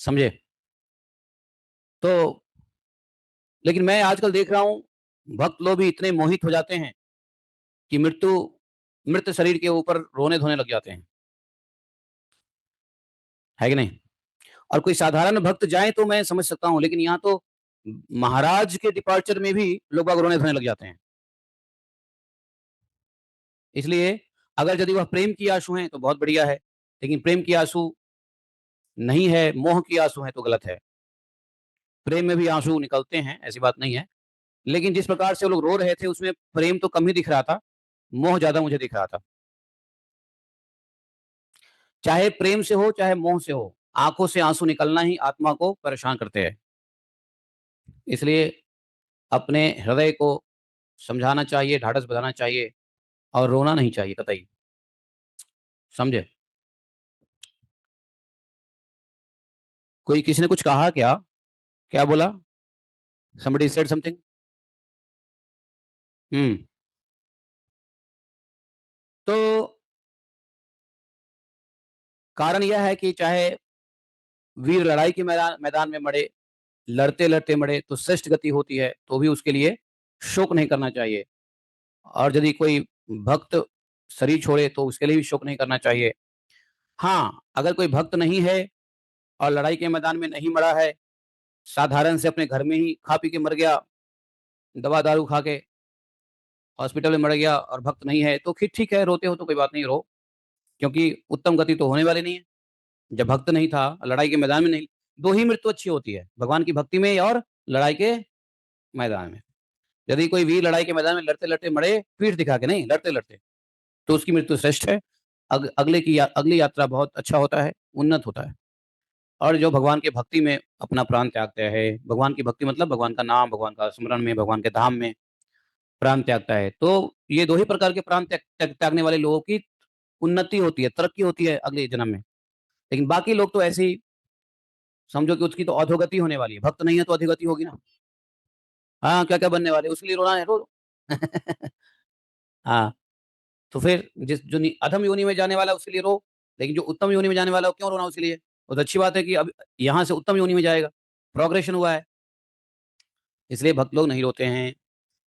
समझे? तो लेकिन मैं आजकल देख रहा हूँ, भक्त लोग भी इतने मोहित हो जाते हैं कि मृत शरीर के ऊपर रोने-धोने लग जाते हैं। है कि नहीं? और कोई साधारण भक्त जाए तो मैं समझ सकता हूँ, लेकिन यहाँ तो महाराज के डिपार्चर में भी लोग बाग रोने-धोने लग जाते हैं। इसलिए अगर यदि वह प्रेम की आँसू हैं तो बहुत बढ़िया है, लेकिन प्रेम की आँसू नहीं है, मोह की आँसू हैं तो गलत है। प्रेम में भी आँसू निकलते हैं, ऐसी बात नहीं है। लेकिन जिस प्रकार से वो लोग रो रहे थे उसमें प्रेम तो कम ही दिख रहा था, मोह ज़्यादा मुझे दिख रहा था। चाहे प्रेम से हो, चाहे मोह से हो, आँखों से आँसू निकलना ही आत्मा को परेशान करते हैं। इसलिए अपने हृदय को समझाना चाहिए, ढाढ़स बंधाना चाहिए और रोना नहीं चाहिए कतई। समझे? कोई किसी ने कुछ कहा क्या? क्या बोला? Somebody said something? हुँ। तो कारण यह है कि चाहे वीर लड़ाई के मैदान मैदान में मरे, लड़ते-लड़ते मरे तो श्रेष्ठ गति होती है, तो भी उसके लिए शोक नहीं करना चाहिए। और यदि कोई भक्त शरीर छोड़े तो उसके लिए भी शोक नहीं करना चाहिए। हाँ, अगर कोई भक्त नहीं है और लड़ाई के मैदान में नहीं मरा है, साधारण से अपने घर में ही खा पी के मर गया, दवा-दारू खा के हॉस्पिटल में मर गया और भक्त नहीं है, तो फिर ठीक है, रोते हो तो कोई बात नहीं रो, क्योंकि उत्तम गति तो होने वाली नहीं है। जब भक्त नहीं था, लड़ाई के मैदान में नहीं 2 ही मृत्यु अच्छी होती है, भगवान की भक्ति में और लड़ाई के मैदान में। यदि कोई वीर लड़ाई के मैदान में लड़ते-लड़ते मरे, पीठ दिखा के नहीं, लड़ते-लड़ते, तो उसकी मृत्यु श्रेष्ठ है। अगली यात्रा बहुत अच्छा होता है, उन्नत होता है। और जो भगवान की भक्ति में अपना प्राण त्यागता है, भगवान की भक्ति मतलब भगवान का नाम, भगवान का स्मरण में, भगवान के धाम में प्राण त्यागता है, तो ये 2 ही प्रकार के प्राण त्यागने वाले लोगों की उन्नति होती है, तरक्की होती है अगले जन्म में। लेकिन बाकी लोग तो ऐसे ही समझो कि उसकी तो अधोगति होने वाली है, भक्त नहीं है तो अधोगति होगी ना। हाँ, क्या-क्या बनने वाले हैं, उसके लिए रोना है, रो। हाँ, तो फिर जिस जो नि अधम योनि में जाने वाला है उसके लिए रो, लेकिन जो उत्तम योनि में जाने वाला है, वो क्यों रोना उसके लिए? वो तो अच्छी बात है कि अब यहाँ से उत्तम योनि में जाएगा, प्रोग्रेशन हुआ है, इसलिए भक्त लोग नहीं रोते हैं,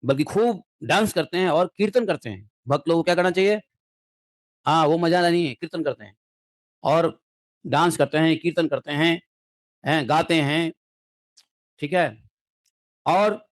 बल्कि खूब डांस करते हैं और कीर्तन करते हैं। भक्त लोगों को क्या करना चाहिए? हाँ, वो मजा नहीं है, कीर्तन करते हैं और डांस करते हैं, कीर्तन करते हैं, गाते हैं, ठीक है? और